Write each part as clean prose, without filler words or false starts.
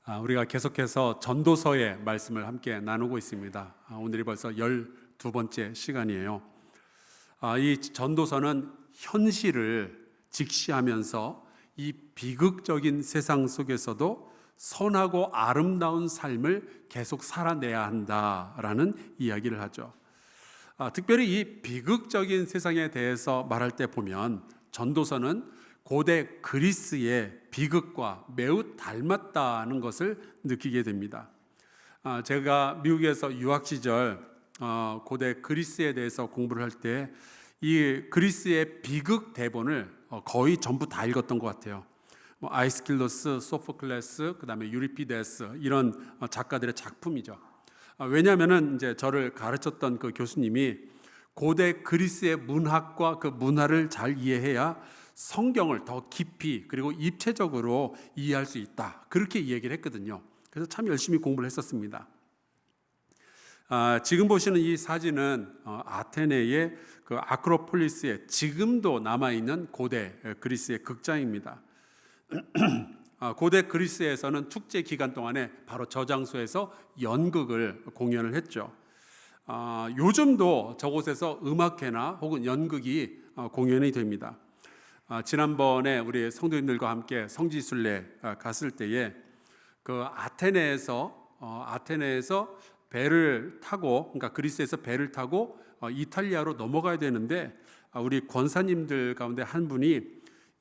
우리가 계속해서 전도서의 말씀을 함께 나누고 있습니다. 오늘이 벌써 12번째 시간이에요. 이 전도서는 현실을 직시하면서 이 비극적인 세상 속에서도 선하고 아름다운 삶을 계속 살아내야 한다라는 이야기를 하죠. 특별히 이 비극적인 세상에 대해서 말할 때 보면 전도서는 고대 그리스의 비극과 매우 닮았다는 것을 느끼게 됩니다. 제가 미국에서 유학 시절 고대 그리스에 대해서 공부를 할 때 이 그리스의 비극 대본을 거의 전부 다 읽었던 것 같아요. 아이스킬로스, 소포클레스, 그다음에 유리피데스 이런 작가들의 작품이죠. 왜냐하면은 이제 저를 가르쳤던 그 교수님이 고대 그리스의 문학과 그 문화를 잘 이해해야 성경을 더 깊이 그리고 입체적으로 이해할 수 있다, 그렇게 이야기를 했거든요. 그래서 참 열심히 공부를 했었습니다. 지금 보시는 이 사진은 아테네의 그 아크로폴리스에 지금도 남아있는 고대 그리스의 극장입니다. 고대 그리스에서는 축제 기간 동안에 바로 저 장소에서 연극을 공연을 했죠. 요즘도 저곳에서 음악회나 혹은 연극이 공연이 됩니다. 지난번에 우리 성도님들과 함께 성지순례 갔을 때에 그 아테네에서 배를 타고, 그러니까 그리스에서 배를 타고 이탈리아로 넘어가야 되는데 우리 권사님들 가운데 한 분이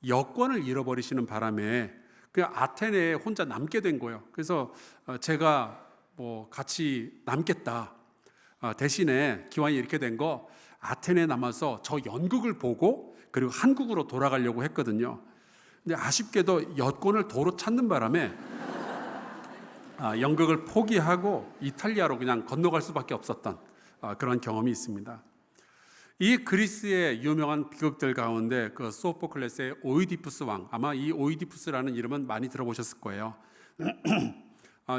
여권을 잃어버리시는 바람에 그냥 아테네에 혼자 남게 된 거예요. 그래서 제가 같이 남겠다, 대신에 기왕이 이렇게 된 거 아테네에 남아서 저 연극을 보고 그리고 한국으로 돌아가려고 했거든요. 근데 아쉽게도 여권을 도로 찾는 바람에 연극을 포기하고 이탈리아로 그냥 건너갈 수밖에 없었던 그런 경험이 있습니다. 이 그리스의 유명한 비극들 가운데 그 소포클레스의 오이디푸스 왕, 아마 이 오이디푸스라는 이름은 많이 들어보셨을 거예요.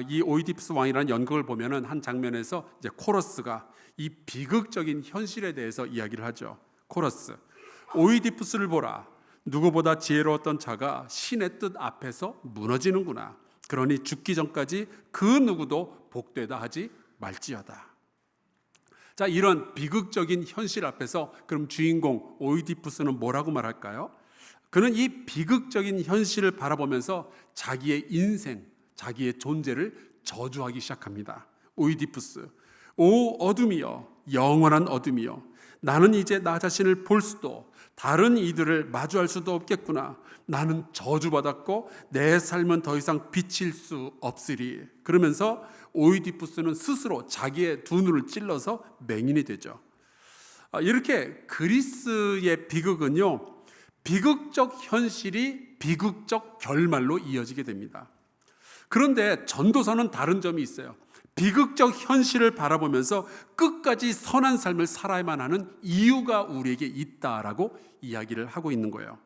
이 오이디푸스 왕이라는 연극을 보면은 한 장면에서 이제 코러스가 이 비극적인 현실에 대해서 이야기를 하죠. 코러스, 오이디푸스를 보라. 누구보다 지혜로웠던 자가 신의 뜻 앞에서 무너지는구나. 그러니 죽기 전까지 그 누구도 복되다 하지 말지어다. 자, 이런 비극적인 현실 앞에서 그럼 주인공 오이디푸스는 뭐라고 말할까요? 그는 이 비극적인 현실을 바라보면서 자기의 인생, 자기의 존재를 저주하기 시작합니다. 오이디푸스, 오 어둠이여, 영원한 어둠이여, 나는 이제 나 자신을 볼 수도 다른 이들을 마주할 수도 없겠구나. 나는 저주받았고 내 삶은 더 이상 비칠 수 없으리. 그러면서 오이디푸스는 스스로 자기의 두 눈을 찔러서 맹인이 되죠. 이렇게 그리스의 비극은요, 비극적 현실이 비극적 결말로 이어지게 됩니다. 그런데 전도서는 다른 점이 있어요. 비극적 현실을 바라보면서 끝까지 선한 삶을 살아야만 하는 이유가 우리에게 있다라고 이야기를 하고 있는 거예요.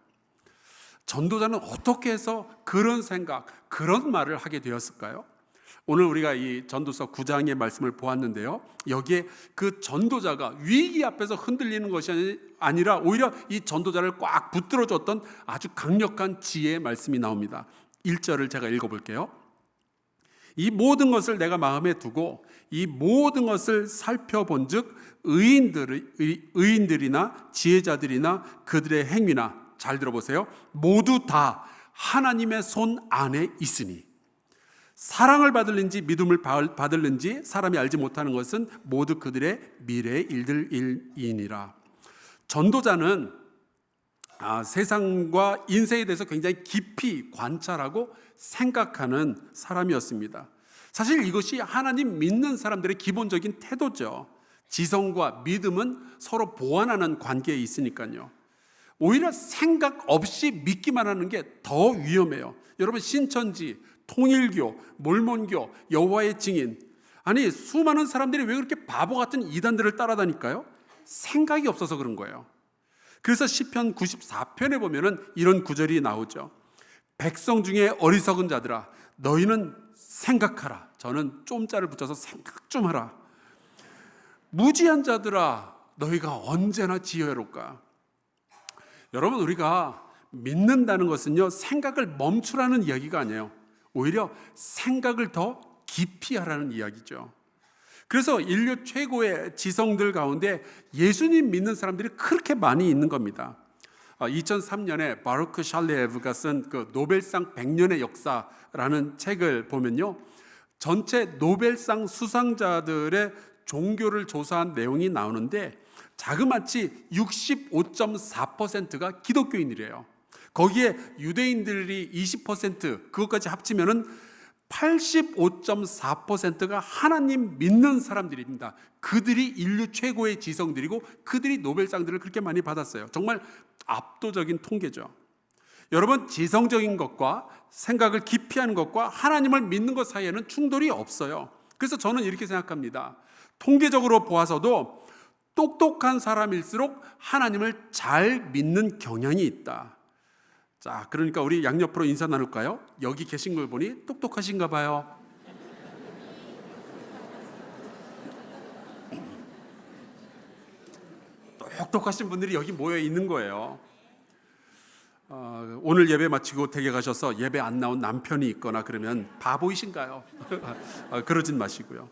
전도자는 어떻게 해서 그런 생각, 그런 말을 하게 되었을까요? 오늘 우리가 이 전도서 9장의 말씀을 보았는데요, 여기에 그 전도자가 위기 앞에서 흔들리는 것이 아니라 오히려 이 전도자를 꽉 붙들어줬던 아주 강력한 지혜의 말씀이 나옵니다. 1절을 제가 읽어볼게요. 이 모든 것을 내가 마음에 두고 이 모든 것을 살펴본즉 의인들이나 지혜자들이나 그들의 행위나, 잘 들어보세요, 모두 다 하나님의 손 안에 있으니 사랑을 받을는지 믿음을 받을는지 사람이 알지 못하는 것은 모두 그들의 미래의 일들이니라. 전도자는 세상과 인생에 대해서 굉장히 깊이 관찰하고 생각하는 사람이었습니다. 사실 이것이 하나님 믿는 사람들의 기본적인 태도죠. 지성과 믿음은 서로 보완하는 관계에 있으니까요. 오히려 생각 없이 믿기만 하는 게 더 위험해요. 여러분, 신천지, 통일교, 몰몬교, 여호와의 증인, 아니 수많은 사람들이 왜 그렇게 바보 같은 이단들을 따라다닐까요? 생각이 없어서 그런 거예요. 그래서 시편 94편에 보면은 이런 구절이 나오죠. 백성 중에 어리석은 자들아, 너희는 생각하라. 저는 좀자를 붙여서 생각 좀 하라. 무지한 자들아, 너희가 언제나 지혜롭까. 여러분, 우리가 믿는다는 것은요, 생각을 멈추라는 이야기가 아니에요. 오히려 생각을 더 깊이 하라는 이야기죠. 그래서 인류 최고의 지성들 가운데 예수님 믿는 사람들이 그렇게 많이 있는 겁니다. 2003년에 바루크 샬레에브가 쓴 그 노벨상 100년의 역사라는 책을 보면요, 전체 노벨상 수상자들의 종교를 조사한 내용이 나오는데 자그마치 65.4%가 기독교인이래요. 거기에 유대인들이 20%, 그것까지 합치면은 85.4%가 하나님 믿는 사람들입니다. 그들이 인류 최고의 지성들이고 그들이 노벨상들을 그렇게 많이 받았어요. 정말 압도적인 통계죠. 여러분, 지성적인 것과 생각을 깊이 하는 것과 하나님을 믿는 것 사이에는 충돌이 없어요. 그래서 저는 이렇게 생각합니다. 통계적으로 보아서도 똑똑한 사람일수록 하나님을 잘 믿는 경향이 있다. 자, 그러니까 우리 양옆으로 인사 나눌까요? 여기 계신 걸 보니 똑똑하신가 봐요. 똑똑하신 분들이 여기 모여 있는 거예요. 오늘 예배 마치고 댁에 가셔서 예배 안 나온 남편이 있거나 그러면 바보이신가요? 그러진 마시고요.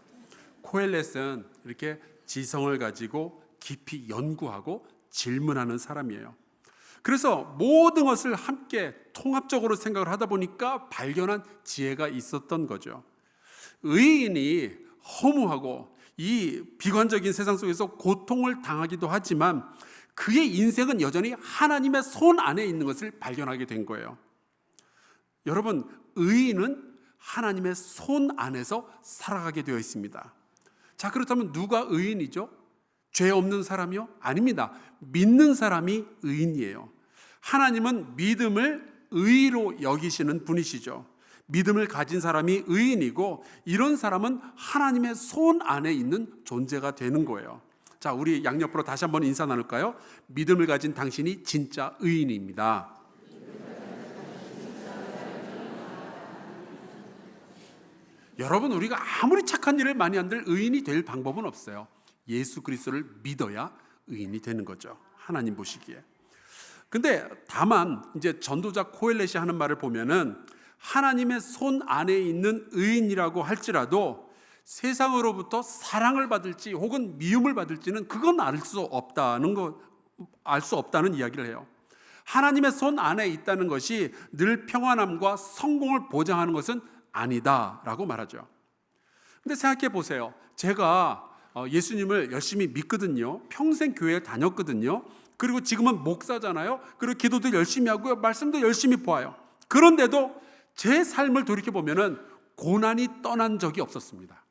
코엘렛은 이렇게 지성을 가지고 깊이 연구하고 질문하는 사람이에요. 그래서 모든 것을 함께 통합적으로 생각을 하다 보니까 발견한 지혜가 있었던 거죠. 의인이 허무하고 이 비관적인 세상 속에서 고통을 당하기도 하지만 그의 인생은 여전히 하나님의 손 안에 있는 것을 발견하게 된 거예요. 여러분, 의인은 하나님의 손 안에서 살아가게 되어 있습니다. 자, 그렇다면 누가 의인이죠? 죄 없는 사람이요? 아닙니다. 믿는 사람이 의인이에요. 하나님은 믿음을 의로 여기시는 분이시죠. 믿음을 가진 사람이 의인이고 이런 사람은 하나님의 손 안에 있는 존재가 되는 거예요. 자, 우리 양옆으로 다시 한번 인사 나눌까요? 믿음을 가진 당신이 진짜 의인입니다. 여러분, 우리가 아무리 착한 일을 많이 한들 의인이 될 방법은 없어요. 예수 그리스도를 믿어야 의인이 되는 거죠. 하나님 보시기에. 근데 다만 이제 전도자 코엘렛이 하는 말을 보면은 하나님의 손 안에 있는 의인이라고 할지라도 세상으로부터 사랑을 받을지 혹은 미움을 받을지는 그건 알 수 없다는 이야기를 해요. 하나님의 손 안에 있다는 것이 늘 평안함과 성공을 보장하는 것은 아니다라고 말하죠. 근데 생각해 보세요. 제가 예수님을 열심히 믿거든요. 평생 교회에 다녔거든요. 그리고 지금은 목사잖아요. 그리고 기도도 열심히 하고요. 말씀도 열심히 보아요. 그런데도 제 삶을 돌이켜보면 고난이 떠난 적이 없었습니다.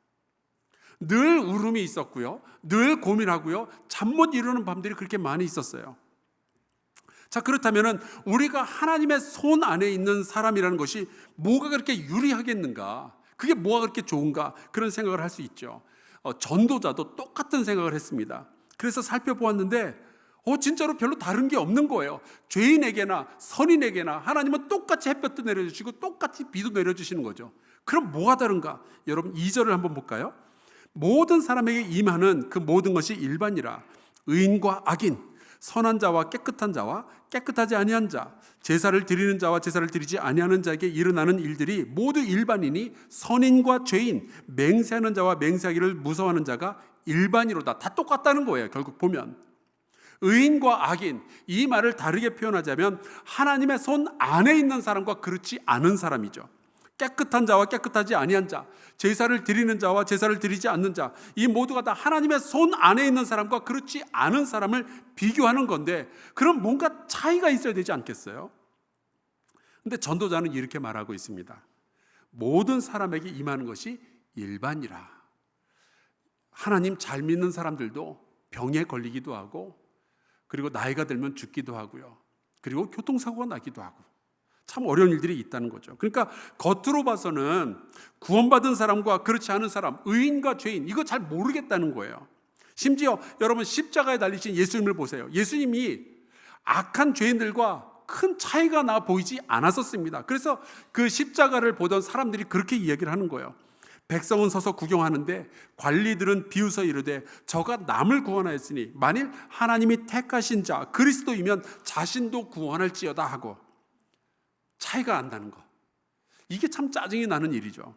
늘 울음이 있었고요. 늘 고민하고요. 잠 못 이루는 밤들이 그렇게 많이 있었어요. 자, 그렇다면 우리가 하나님의 손 안에 있는 사람이라는 것이 뭐가 그렇게 유리하겠는가? 그게 뭐가 그렇게 좋은가? 그런 생각을 할 수 있죠. 전도자도 똑같은 생각을 했습니다. 그래서 살펴보았는데 진짜로 별로 다른 게 없는 거예요. 죄인에게나 선인에게나 하나님은 똑같이 햇볕도 내려주시고 똑같이 비도 내려주시는 거죠. 그럼 뭐가 다른가? 여러분 2절을 한번 볼까요? 모든 사람에게 임하는 그 모든 것이 일반이라. 의인과 악인, 선한 자와 깨끗한 자와 깨끗하지 아니한 자, 제사를 드리는 자와 제사를 드리지 아니하는 자에게 일어나는 일들이 모두 일반이니 선인과 죄인, 맹세하는 자와 맹세하기를 무서워하는 자가 일반이로다. 다 똑같다는 거예요. 결국 보면 의인과 악인, 이 말을 다르게 표현하자면 하나님의 손 안에 있는 사람과 그렇지 않은 사람이죠. 깨끗한 자와 깨끗하지 아니한 자, 제사를 드리는 자와 제사를 드리지 않는 자, 이 모두가 다 하나님의 손 안에 있는 사람과 그렇지 않은 사람을 비교하는 건데, 그럼 뭔가 차이가 있어야 되지 않겠어요? 근데 전도자는 이렇게 말하고 있습니다. 모든 사람에게 임하는 것이 일반이라. 하나님 잘 믿는 사람들도 병에 걸리기도 하고, 그리고 나이가 들면 죽기도 하고요. 그리고 교통사고가 나기도 하고 참 어려운 일들이 있다는 거죠. 그러니까 겉으로 봐서는 구원받은 사람과 그렇지 않은 사람, 의인과 죄인, 이거 잘 모르겠다는 거예요. 심지어 여러분 십자가에 달리신 예수님을 보세요. 예수님이 악한 죄인들과 큰 차이가 나 보이지 않았었습니다. 그래서 그 십자가를 보던 사람들이 그렇게 이야기를 하는 거예요. 백성은 서서 구경하는데 관리들은 비웃어 이르되 저가 남을 구원하였으니 만일 하나님이 택하신 자 그리스도이면 자신도 구원할지어다 하고. 차이가 난다는 거. 이게 참 짜증이 나는 일이죠.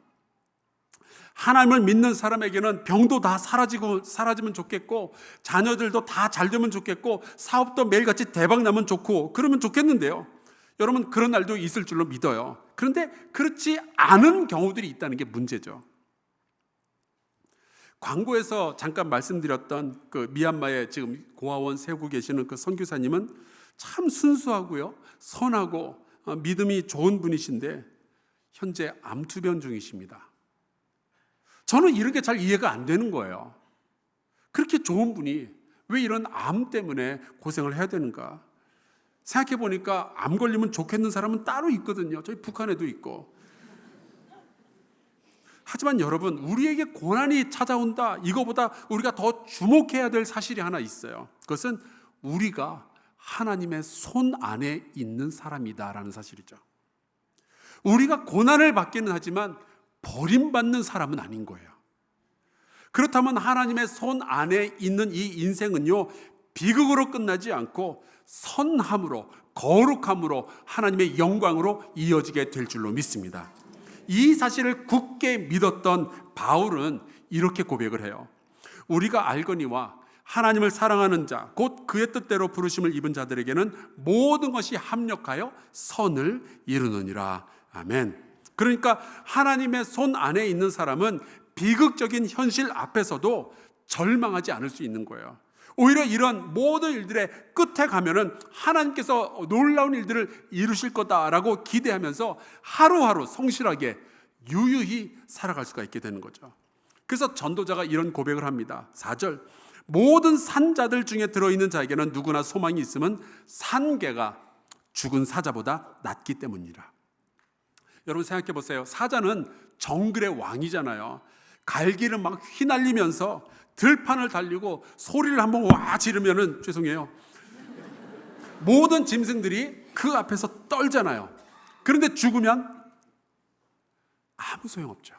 하나님을 믿는 사람에게는 병도 다 사라지면 좋겠고, 자녀들도 다 잘 되면 좋겠고, 사업도 매일같이 대박 나면 좋고 그러면 좋겠는데요, 여러분, 그런 날도 있을 줄로 믿어요. 그런데 그렇지 않은 경우들이 있다는 게 문제죠. 광고에서 잠깐 말씀드렸던 그 미얀마에 지금 고아원 세우고 계시는 그 선교사님은 참 순수하고요, 선하고 믿음이 좋은 분이신데 현재 암투병 중이십니다. 저는 이런 게 잘 이해가 안 되는 거예요. 그렇게 좋은 분이 왜 이런 암 때문에 고생을 해야 되는가? 생각해 보니까 암 걸리면 좋겠는 사람은 따로 있거든요. 저희 북한에도 있고. 하지만 여러분, 우리에게 고난이 찾아온다, 이거보다 우리가 더 주목해야 될 사실이 하나 있어요. 그것은 우리가 하나님의 손 안에 있는 사람이다라는 사실이죠. 우리가 고난을 받기는 하지만 버림받는 사람은 아닌 거예요. 그렇다면 하나님의 손 안에 있는 이 인생은요, 비극으로 끝나지 않고 선함으로, 거룩함으로, 하나님의 영광으로 이어지게 될 줄로 믿습니다. 이 사실을 굳게 믿었던 바울은 이렇게 고백을 해요. 우리가 알거니와 하나님을 사랑하는 자, 곧 그의 뜻대로 부르심을 입은 자들에게는 모든 것이 합력하여 선을 이루느니라. 아멘. 그러니까 하나님의 손 안에 있는 사람은 비극적인 현실 앞에서도 절망하지 않을 수 있는 거예요. 오히려 이런 모든 일들의 끝에 가면은 하나님께서 놀라운 일들을 이루실 거다라고 기대하면서 하루하루 성실하게 유유히 살아갈 수가 있게 되는 거죠. 그래서 전도자가 이런 고백을 합니다. 4절, 모든 산자들 중에 들어있는 자에게는 누구나 소망이 있음은 산개가 죽은 사자보다 낫기 때문이라. 여러분 생각해 보세요. 사자는 정글의 왕이잖아요. 갈기를 막 휘날리면서 들판을 달리고 소리를 한번 와 지르면은, 죄송해요, 모든 짐승들이 그 앞에서 떨잖아요. 그런데 죽으면 아무 소용없죠.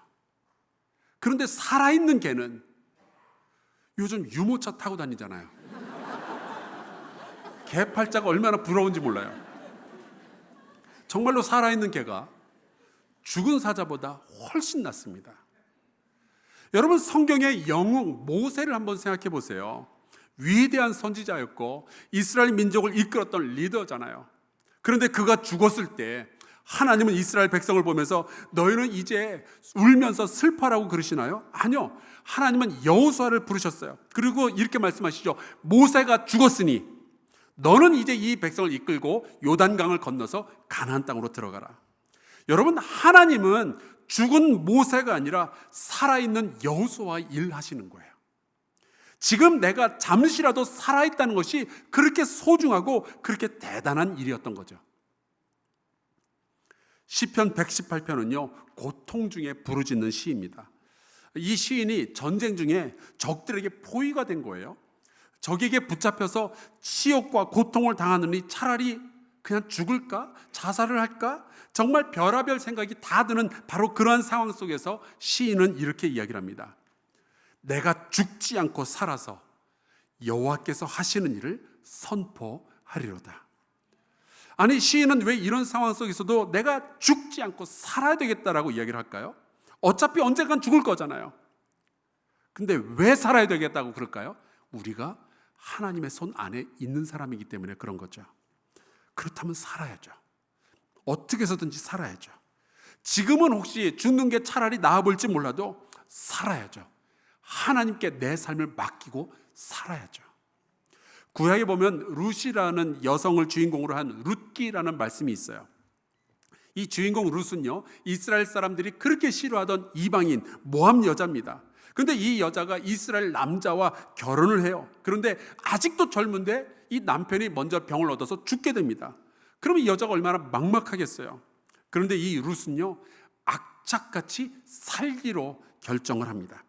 그런데 살아있는 개는 요즘 유모차 타고 다니잖아요. 개 팔자가 얼마나 부러운지 몰라요. 정말로 살아있는 개가 죽은 사자보다 훨씬 낫습니다. 여러분, 성경의 영웅 모세를 한번 생각해 보세요. 위대한 선지자였고 이스라엘 민족을 이끌었던 리더잖아요. 그런데 그가 죽었을 때 하나님은 이스라엘 백성을 보면서 너희는 이제 울면서 슬퍼라고 그러시나요? 아니요. 하나님은 여호수아를 부르셨어요. 그리고 이렇게 말씀하시죠. 모세가 죽었으니 너는 이제 이 백성을 이끌고 요단강을 건너서 가나안 땅으로 들어가라. 여러분, 하나님은 죽은 모세가 아니라 살아있는 여호수아와 일하시는 거예요. 지금 내가 잠시라도 살아있다는 것이 그렇게 소중하고 그렇게 대단한 일이었던 거죠. 시편 118편은요, 고통 중에 부르짖는 시입니다. 이 시인이 전쟁 중에 적들에게 포위가 된 거예요. 적에게 붙잡혀서 치욕과 고통을 당하느니 차라리 그냥 죽을까? 자살을 할까? 정말 별의별 생각이 다 드는 바로 그러한 상황 속에서 시인은 이렇게 이야기를 합니다. 내가 죽지 않고 살아서 여호와께서 하시는 일을 선포하리로다. 아니, 시인은 왜 이런 상황 속에서도 내가 죽지 않고 살아야 되겠다라고 이야기를 할까요? 어차피 언젠간 죽을 거잖아요. 근데 왜 살아야 되겠다고 그럴까요? 우리가 하나님의 손 안에 있는 사람이기 때문에 그런 거죠. 그렇다면 살아야죠. 어떻게 해서든지 살아야죠. 지금은 혹시 죽는 게 차라리 나아 볼지 몰라도 살아야죠. 하나님께 내 삶을 맡기고 살아야죠. 구약에 보면 룻이라는 여성을 주인공으로 한 룻기라는 말씀이 있어요. 이 주인공 룻은요, 이스라엘 사람들이 그렇게 싫어하던 이방인 모함 여자입니다. 그런데 이 여자가 이스라엘 남자와 결혼을 해요. 그런데 아직도 젊은데 이 남편이 먼저 병을 얻어서 죽게 됩니다. 그러면 이 여자가 얼마나 막막하겠어요. 그런데 이 룻은요, 악착같이 살기로 결정을 합니다.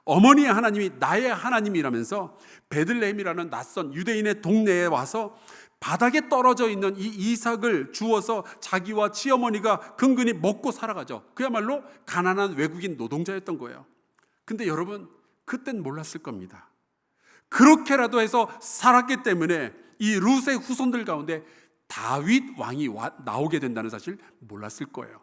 어머니의 하나님이 나의 하나님이라면서 베들레헴이라는 낯선 유대인의 동네에 와서 바닥에 떨어져 있는 이 이삭을 주워서 자기와 치어머니가 근근히 먹고 살아가죠. 그야말로 가난한 외국인 노동자였던 거예요. 근데 여러분, 그땐 몰랐을 겁니다. 그렇게라도 해서 살았기 때문에 이 룻의 후손들 가운데 다윗 왕이 나오게 된다는 사실 몰랐을 거예요.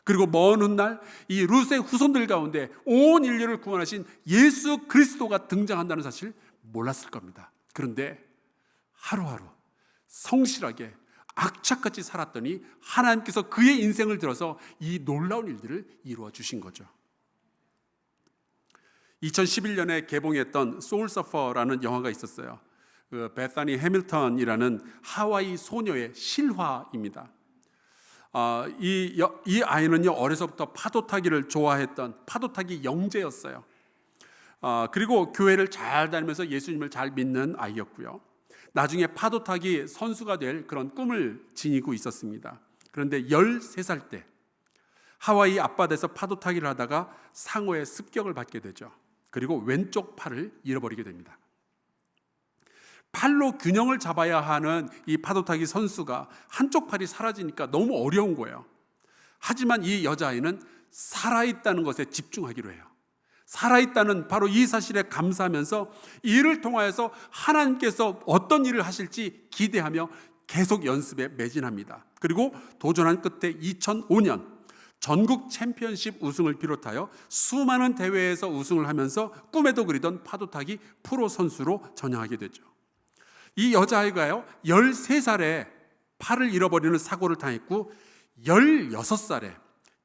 그리고 먼 훗날 이 룻의 후손들 가운데 온 인류를 구원하신 예수 그리스도가 등장한다는 사실 몰랐을 겁니다. 그런데 하루하루 성실하게 악착같이 살았더니 하나님께서 그의 인생을 들어서 이 놀라운 일들을 이루어 주신 거죠. 2011년에 개봉했던 소울 서퍼라는 영화가 있었어요. 그 베사니 해밀턴이라는 하와이 소녀의 실화입니다. 이 아이는요, 어려서부터 파도 타기를 좋아했던 파도 타기 영재였어요. 그리고 교회를 잘 다니면서 예수님을 잘 믿는 아이였고요. 나중에 파도 타기 선수가 될 그런 꿈을 지니고 있었습니다. 그런데 13살 때 하와이 앞바다에서 파도 타기를 하다가 상어의 습격을 받게 되죠. 그리고 왼쪽 팔을 잃어버리게 됩니다. 팔로 균형을 잡아야 하는 이 파도타기 선수가 한쪽 팔이 사라지니까 너무 어려운 거예요. 하지만 이 여자아이는 살아있다는 것에 집중하기로 해요. 살아있다는 바로 이 사실에 감사하면서 이를 통하여서 하나님께서 어떤 일을 하실지 기대하며 계속 연습에 매진합니다. 그리고 도전한 끝에 2005년 전국 챔피언십 우승을 비롯하여 수많은 대회에서 우승을 하면서 꿈에도 그리던 파도타기 프로 선수로 전향하게 되죠. 이 여자아이가요, 13살에 팔을 잃어버리는 사고를 당했고 16살에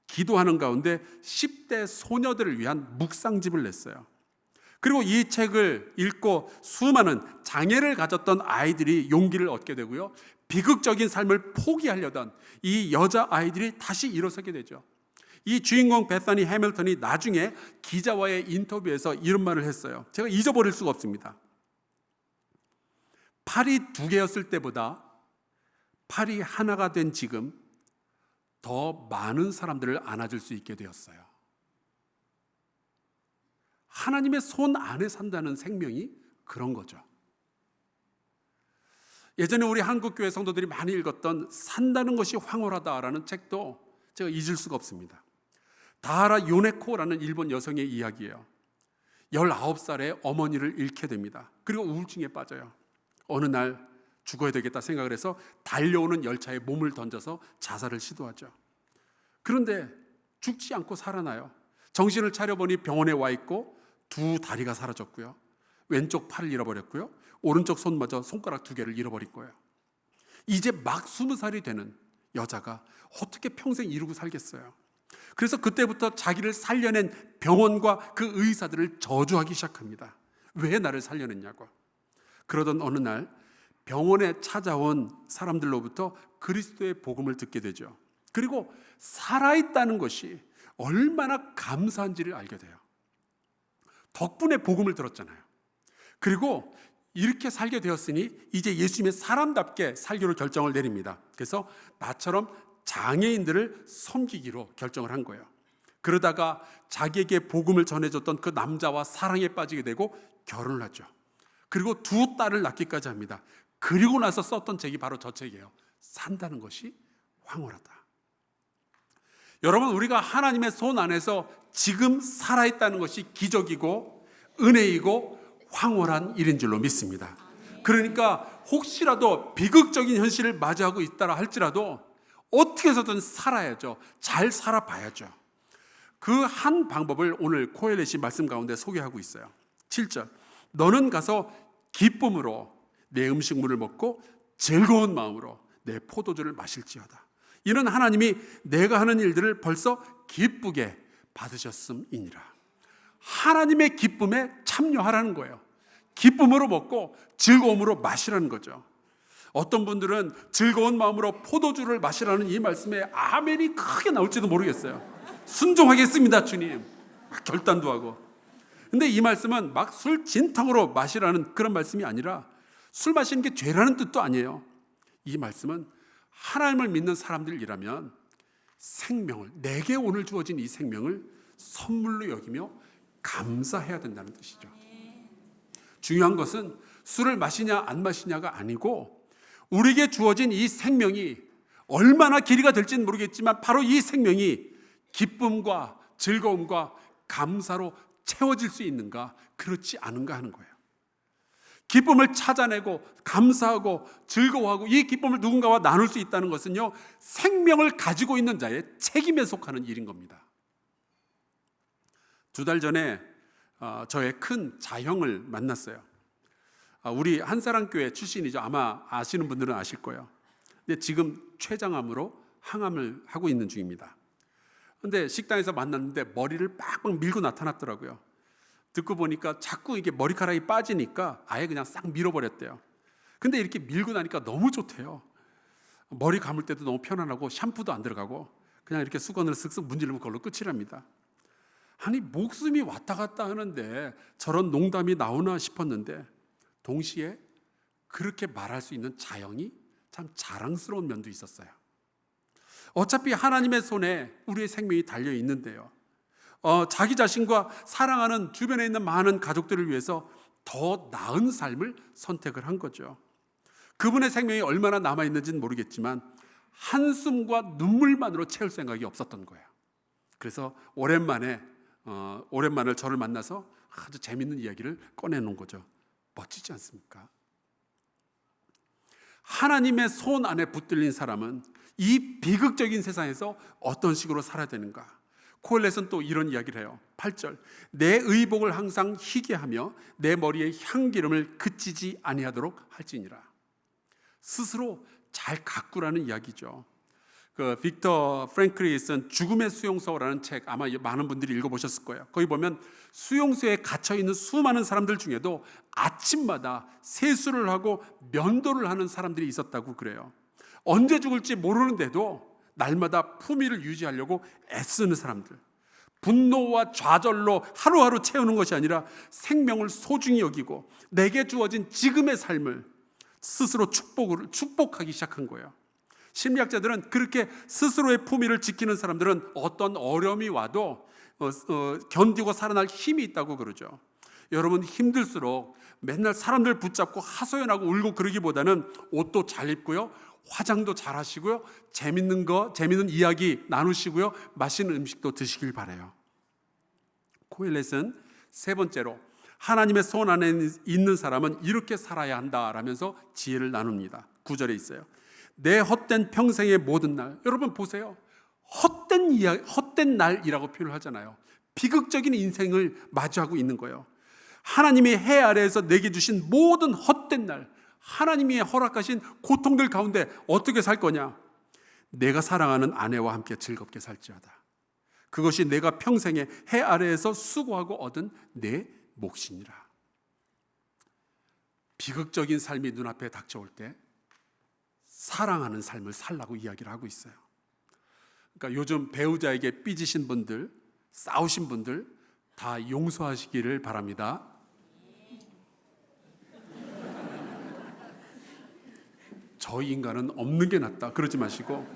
기도하는 가운데 10대 소녀들을 위한 묵상집을 냈어요. 그리고 이 책을 읽고 수많은 장애를 가졌던 아이들이 용기를 얻게 되고요, 비극적인 삶을 포기하려던 이 여자아이들이 다시 일어서게 되죠. 이 주인공 베사니 해밀턴이 나중에 기자와의 인터뷰에서 이런 말을 했어요. 제가 잊어버릴 수가 없습니다. 팔이 2개였을 때보다 팔이 하나가 된 지금 더 많은 사람들을 안아줄 수 있게 되었어요. 하나님의 손 안에 산다는 생명이 그런 거죠. 예전에 우리 한국교회 성도들이 많이 읽었던 산다는 것이 황홀하다라는 책도 제가 잊을 수가 없습니다. 다하라 요네코라는 일본 여성의 이야기예요. 19살에 어머니를 잃게 됩니다. 그리고 우울증에 빠져요. 어느 날 죽어야 되겠다 생각을 해서 달려오는 열차에 몸을 던져서 자살을 시도하죠. 그런데 죽지 않고 살아나요. 정신을 차려보니 병원에 와 있고 2 다리가 사라졌고요, 왼쪽 팔을 잃어버렸고요, 오른쪽 손마저 손가락 2개를 잃어버린 거예요. 이제 막 20살이 되는 여자가 어떻게 평생 이루고 살겠어요. 그래서 그때부터 자기를 살려낸 병원과 그 의사들을 저주하기 시작합니다. 왜 나를 살려냈냐고. 그러던 어느 날 병원에 찾아온 사람들로부터 그리스도의 복음을 듣게 되죠. 그리고 살아있다는 것이 얼마나 감사한지를 알게 돼요. 덕분에 복음을 들었잖아요. 그리고 이렇게 살게 되었으니 이제 예수님의 사람답게 살기로 결정을 내립니다. 그래서 나처럼 장애인들을 섬기기로 결정을 한 거예요. 그러다가 자기에게 복음을 전해줬던 그 남자와 사랑에 빠지게 되고 결혼을 하죠. 그리고 2 딸을 낳기까지 합니다. 그리고 나서 썼던 책이 바로 저 책이에요. 산다는 것이 황홀하다. 여러분, 우리가 하나님의 손 안에서 지금 살아있다는 것이 기적이고 은혜이고 황홀한 일인 줄로 믿습니다. 그러니까 혹시라도 비극적인 현실을 맞이하고 있다라 할지라도 어떻게 해서든 살아야죠. 잘 살아봐야죠. 그 한 방법을 오늘 코엘렛이 말씀 가운데 소개하고 있어요. 7절, 너는 가서 기쁨으로 내 음식물을 먹고 즐거운 마음으로 내 포도주를 마실지어다. 이는 하나님이 내가 하는 일들을 벌써 기쁘게 받으셨음이니라. 하나님의 기쁨에 참여하라는 거예요. 기쁨으로 먹고 즐거움으로 마시라는 거죠. 어떤 분들은 즐거운 마음으로 포도주를 마시라는 이 말씀에 아멘이 크게 나올지도 모르겠어요. 순종하겠습니다 주님, 막 결단도 하고. 근데 이 말씀은 막 술 진탕으로 마시라는 그런 말씀이 아니라 술 마시는 게 죄라는 뜻도 아니에요. 이 말씀은 하나님을 믿는 사람들이라면 생명을, 내게 오늘 주어진 이 생명을 선물로 여기며 감사해야 된다는 뜻이죠. 중요한 것은 술을 마시냐 안 마시냐가 아니고 우리에게 주어진 이 생명이 얼마나 길이가 될지는 모르겠지만 바로 이 생명이 기쁨과 즐거움과 감사로 채워질 수 있는가, 그렇지 않은가 하는 거예요. 기쁨을 찾아내고 감사하고 즐거워하고 이 기쁨을 누군가와 나눌 수 있다는 것은요, 생명을 가지고 있는 자의 책임에 속하는 일인 겁니다. 2달 전에 저의 큰 자형을 만났어요. 우리 한사랑교회 출신이죠. 아마 아시는 분들은 아실 거예요. 근데 지금 췌장암으로 항암을 하고 있는 중입니다. 근데 식당에서 만났는데 머리를 빡빡 밀고 나타났더라고요. 듣고 보니까 자꾸 이게 머리카락이 빠지니까 아예 그냥 싹 밀어버렸대요. 근데 이렇게 밀고 나니까 너무 좋대요. 머리 감을 때도 너무 편안하고 샴푸도 안 들어가고 그냥 이렇게 수건을 쓱쓱 문지르면 그걸로 끝이랍니다. 아니, 목숨이 왔다 갔다 하는데 저런 농담이 나오나 싶었는데 동시에 그렇게 말할 수 있는 자형이 참 자랑스러운 면도 있었어요. 어차피 하나님의 손에 우리의 생명이 달려 있는데요, 자기 자신과 사랑하는 주변에 있는 많은 가족들을 위해서 더 나은 삶을 선택을 한 거죠. 그분의 생명이 얼마나 남아있는지는 모르겠지만 한숨과 눈물만으로 채울 생각이 없었던 거예요. 그래서 오랜만에 저를 만나서 아주 재밌는 이야기를 꺼내놓은 거죠. 멋지지 않습니까? 하나님의 손 안에 붙들린 사람은 이 비극적인 세상에서 어떤 식으로 살아야 되는가? 코엘렛은 또 이런 이야기를 해요. 8절, 내 의복을 항상 희게 하며 내 머리에 향기름을 그치지 아니하도록 할지니라. 스스로 잘 가꾸라는 이야기죠. 그 빅터 프랭클이 쓴 죽음의 수용소라는 책, 아마 많은 분들이 읽어보셨을 거예요. 거기 보면 수용소에 갇혀있는 수많은 사람들 중에도 아침마다 세수를 하고 면도를 하는 사람들이 있었다고 그래요. 언제 죽을지 모르는데도 날마다 품위를 유지하려고 애쓰는 사람들, 분노와 좌절로 하루하루 채우는 것이 아니라 생명을 소중히 여기고 내게 주어진 지금의 삶을 스스로 축복하기 시작한 거예요. 심리학자들은 그렇게 스스로의 품위를 지키는 사람들은 어떤 어려움이 와도 견디고 살아날 힘이 있다고 그러죠. 여러분, 힘들수록 맨날 사람들 붙잡고 하소연하고 울고 그러기보다는 옷도 잘 입고요, 화장도 잘 하시고요, 재밌는 이야기 나누시고요, 맛있는 음식도 드시길 바라요. 코엘렛은 세 번째로 하나님의 손 안에 있는 사람은 이렇게 살아야 한다라면서 지혜를 나눕니다. 9절에 있어요. 내 헛된 평생의 모든 날. 여러분 보세요. 헛된 날이라고 표현을 하잖아요. 비극적인 인생을 마주하고 있는 거예요. 하나님이 해 아래에서 내게 주신 모든 헛된 날, 하나님이 허락하신 고통들 가운데 어떻게 살 거냐? 내가 사랑하는 아내와 함께 즐겁게 살지어다. 그것이 내가 평생에 해 아래에서 수고하고 얻은 내 몫이니라. 비극적인 삶이 눈앞에 닥쳐올 때 사랑하는 삶을 살라고 이야기를 하고 있어요. 그러니까 요즘 배우자에게 삐지신 분들, 싸우신 분들 다 용서하시기를 바랍니다. 저 인간은 없는 게 낫다 그러지 마시고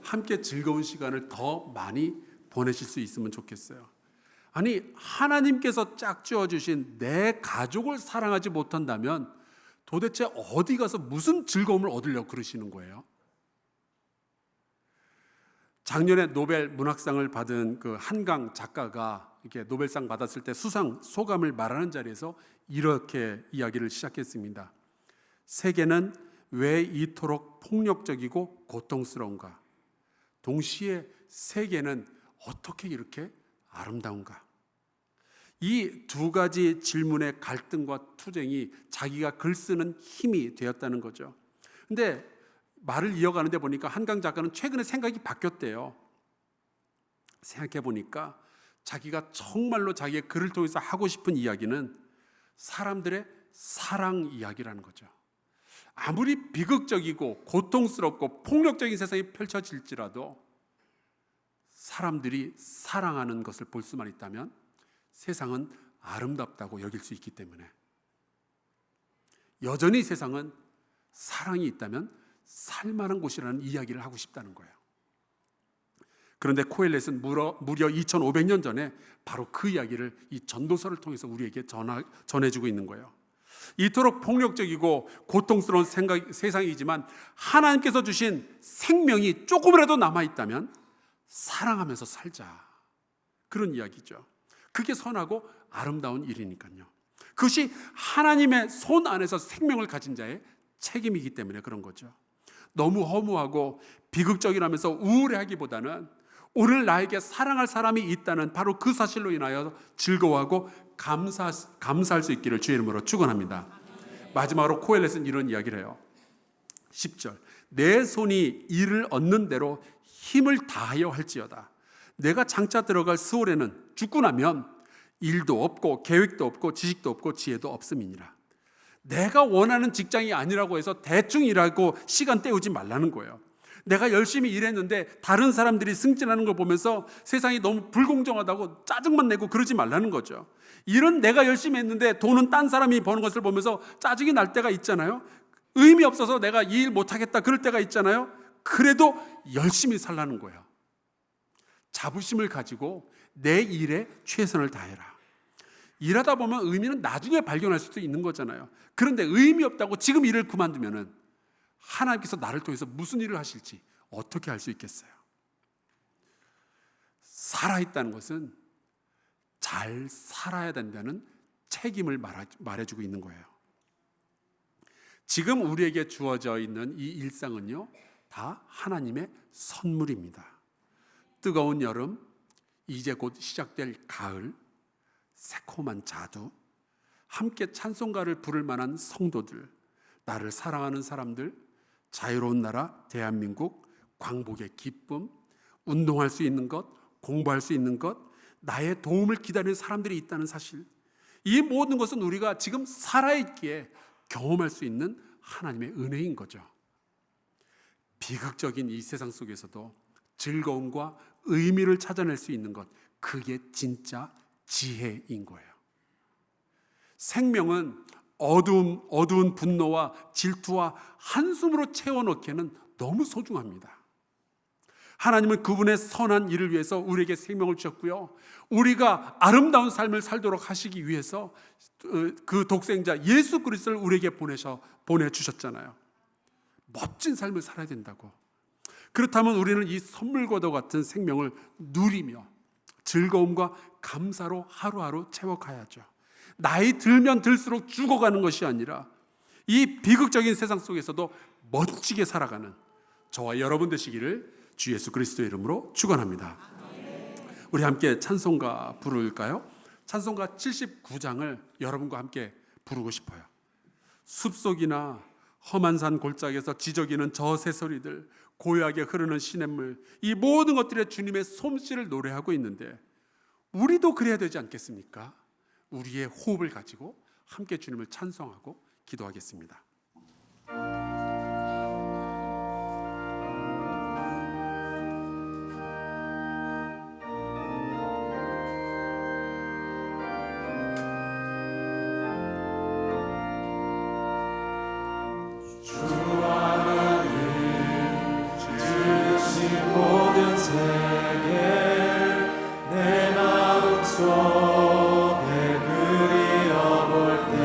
함께 즐거운 시간을 더 많이 보내실 수 있으면 좋겠어요. 아니, 하나님께서 짝지어 주신 내 가족을 사랑하지 못한다면 도대체 어디 가서 무슨 즐거움을 얻으려고 그러시는 거예요? 작년에 노벨 문학상을 받은 그 한강 작가가 이렇게 노벨상 받았을 때 수상 소감을 말하는 자리에서 이렇게 이야기를 시작했습니다. 세계는 왜 이토록 폭력적이고 고통스러운가? 동시에 세계는 어떻게 이렇게 아름다운가? 이 두 가지 질문의 갈등과 투쟁이 자기가 글 쓰는 힘이 되었다는 거죠. 근데 말을 이어가는데 보니까 한강 작가는 최근에 생각이 바뀌었대요. 생각해 보니까 자기가 정말로 자기의 글을 통해서 하고 싶은 이야기는 사람들의 사랑 이야기라는 거죠. 아무리 비극적이고 고통스럽고 폭력적인 세상이 펼쳐질지라도 사람들이 사랑하는 것을 볼 수만 있다면 세상은 아름답다고 여길 수 있기 때문에, 여전히 세상은 사랑이 있다면 살만한 곳이라는 이야기를 하고 싶다는 거예요. 그런데 코엘렛은 무려 2500년 전에 바로 그 이야기를 이 전도서를 통해서 우리에게 전해주고 있는 거예요. 이토록 폭력적이고 고통스러운 세상이지만 하나님께서 주신 생명이 조금이라도 남아있다면 사랑하면서 살자, 그런 이야기죠. 그게 선하고 아름다운 일이니까요. 그것이 하나님의 손 안에서 생명을 가진 자의 책임이기 때문에 그런 거죠. 너무 허무하고 비극적이라면서 우울해하기보다는 오늘 나에게 사랑할 사람이 있다는 바로 그 사실로 인하여 즐거워하고 감사할 수 있기를 주의 이름으로 축원합니다. 마지막으로 코엘렛은 이런 이야기를 해요. 10절, 내 손이 이를 얻는 대로 힘을 다하여 할지어다. 내가 장차 들어갈 스올에는 죽고 나면 일도 없고 계획도 없고 지식도 없고 지혜도 없음이니라. 내가 원하는 직장이 아니라고 해서 대충 일하고 시간 때우지 말라는 거예요. 내가 열심히 일했는데 다른 사람들이 승진하는 걸 보면서 세상이 너무 불공정하다고 짜증만 내고 그러지 말라는 거죠. 일은 내가 열심히 했는데 돈은 딴 사람이 버는 것을 보면서 짜증이 날 때가 있잖아요. 의미 없어서 내가 이 일 못하겠다 그럴 때가 있잖아요. 그래도 열심히 살라는 거예요. 자부심을 가지고 내 일에 최선을 다해라. 일하다 보면 의미는 나중에 발견할 수도 있는 거잖아요. 그런데 의미 없다고 지금 일을 그만두면은 하나님께서 나를 통해서 무슨 일을 하실지 어떻게 할 수 있겠어요? 살아있다는 것은 잘 살아야 된다는 책임을 말해주고 있는 거예요. 지금 우리에게 주어져 있는 이 일상은요, 다 하나님의 선물입니다. 뜨거운 여름, 이제 곧 시작될 가을, 새콤한 자두, 함께 찬송가를 부를 만한 성도들, 나를 사랑하는 사람들, 자유로운 나라 대한민국, 광복의 기쁨, 운동할 수 있는 것, 공부할 수 있는 것, 나의 도움을 기다리는 사람들이 있다는 사실, 이 모든 것은 우리가 지금 살아있기에 경험할 수 있는 하나님의 은혜인 거죠. 비극적인 이 세상 속에서도 즐거움과 의미를 찾아낼 수 있는 것, 그게 진짜 지혜인 거예요. 생명은 어두운 분노와 질투와 한숨으로 채워넣기에는 너무 소중합니다. 하나님은 그분의 선한 일을 위해서 우리에게 생명을 주셨고요, 우리가 아름다운 삶을 살도록 하시기 위해서 그 독생자 예수 그리스도를 우리에게 보내주셨잖아요. 멋진 삶을 살아야 된다고. 그렇다면 우리는 이 선물과도 같은 생명을 누리며 즐거움과 감사로 하루하루 채워가야죠. 나이 들면 들수록 죽어가는 것이 아니라 이 비극적인 세상 속에서도 멋지게 살아가는 저와 여러분 되시기를 주 예수 그리스도의 이름으로 축원합니다. 우리 함께 찬송가 부를까요? 찬송가 79장을 여러분과 함께 부르고 싶어요. 숲속이나 험한 산 골짜기에서 지저귀는 저 새소리들, 고요하게 흐르는 시냇물, 이 모든 것들의 주님의 솜씨를 노래하고 있는데 우리도 그래야 되지 않겠습니까? 우리의 호흡을 가지고 함께 주님을 찬송하고 기도하겠습니다. 속에 그리워볼 때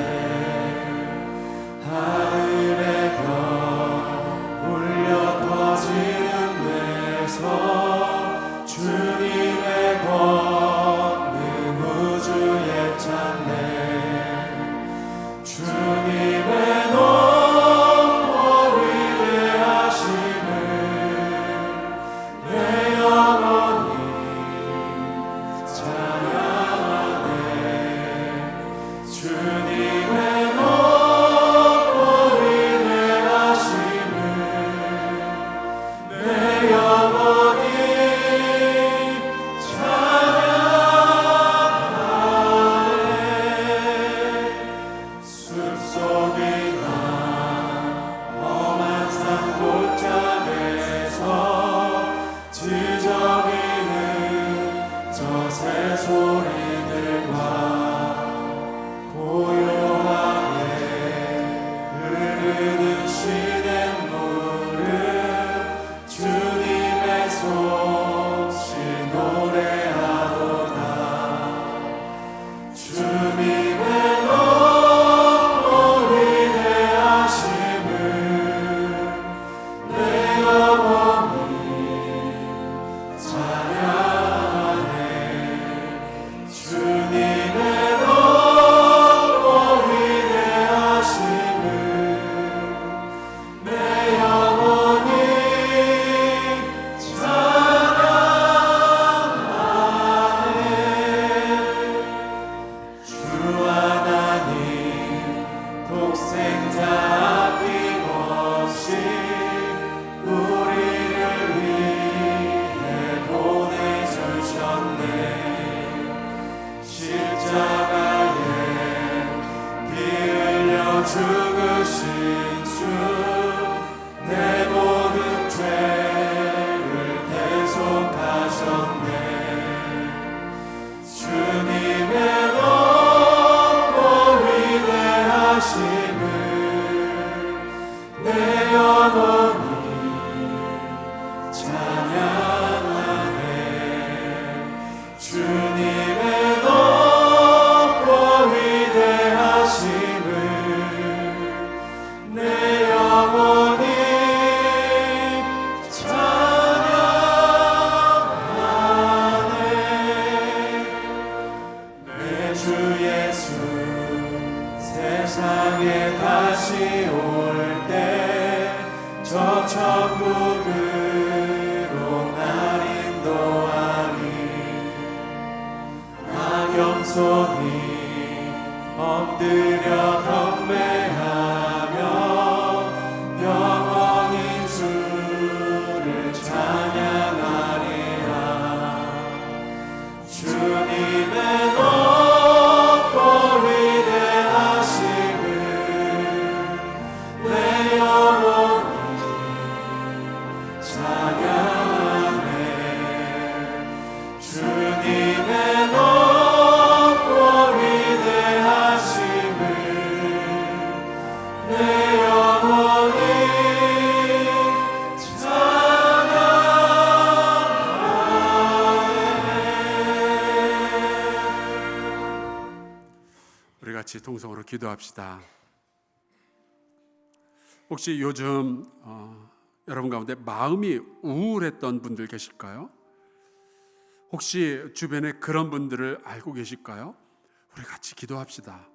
주 예수 세상에 다시 올 때 저 천국으로 날 인도하리. 박영손이 엎드려 경배하며 영원히 주를 찬양하리라. 주님의 높고 위대하심을 내 영혼이 찬양하네. 주님의 높고 위대하심을 내 영혼이 우리 같이 통성으로 기도합시다. 혹시 요즘 여러분 가운데 마음이 우울했던 분들 계실까요? 혹시 주변에 그런 분들을 알고 계실까요? 우리 같이 기도합시다.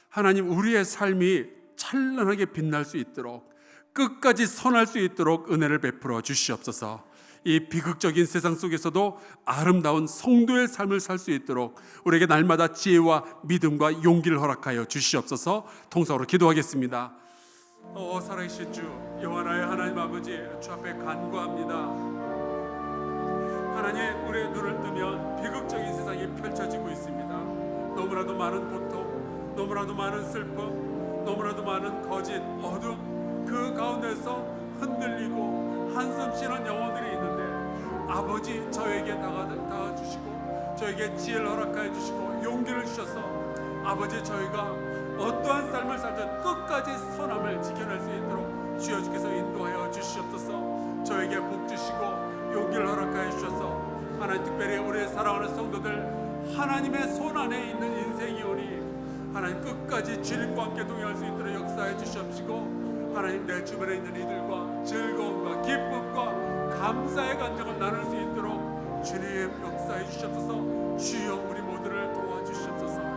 하나님, 우리의 삶이 찬란하게 빛날 수 있도록, 끝까지 선할 수 있도록 은혜를 베풀어 주시옵소서. 이 비극적인 세상 속에서도 아름다운 성도의 삶을 살 수 있도록 우리에게 날마다 지혜와 믿음과 용기를 허락하여 주시옵소서. 통성으로 기도하겠습니다. 살아계신 주, 영원하여 하나님 아버지, 주 앞에 간구합니다. 하나님, 우리의 눈을 뜨면 비극적인 세상이 펼쳐지고 있습니다. 너무나도 많은 고통, 너무나도 많은 슬픔, 너무나도 많은 거짓, 어둠, 그 가운데서 흔들리고 한숨 쉬는 영혼들이 있는데, 아버지, 저에게 다가주시고 저에게 지혜를 허락하여 주시고 용기를 주셔서 아버지, 저희가 어떠한 삶을 살든 끝까지 선함을 지켜낼 수 있도록 주여 주께서 인도하여 주시옵소서. 저에게 복 주시고 용기를 허락하여 주셔서 하나님, 특별히 우리의 사랑하는 성도들, 하나님의 손 안에 있는 인생이오니 하나님, 끝까지 주님과 함께 동행할 수 있도록 역사해 주시옵시고, 하나님, 내 주변에 있는 이들과 즐거움과 기쁨과 감사의 감정을 나눌 수 있도록 주님 역사해 주시옵소서. 주여, 우리 모두를 도와주시옵소서.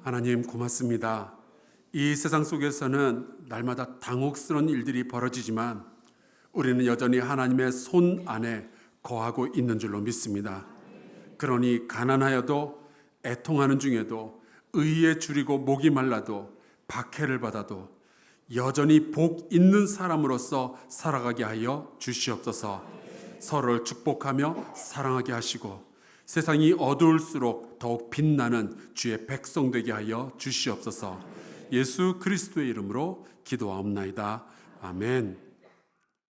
하나님, 고맙습니다. 이 세상 속에서는 날마다 당혹스러운 일들이 벌어지지만 우리는 여전히 하나님의 손 안에 거하고 있는 줄로 믿습니다. 그러니 가난하여도, 애통하는 중에도, 의에 줄이고 목이 말라도, 박해를 받아도 여전히 복 있는 사람으로서 살아가게 하여 주시옵소서. 서로를 축복하며 사랑하게 하시고 세상이 어두울수록 더욱 빛나는 주의 백성 되게 하여 주시옵소서. 예수 그리스도의 이름으로 기도하옵나이다. 아멘.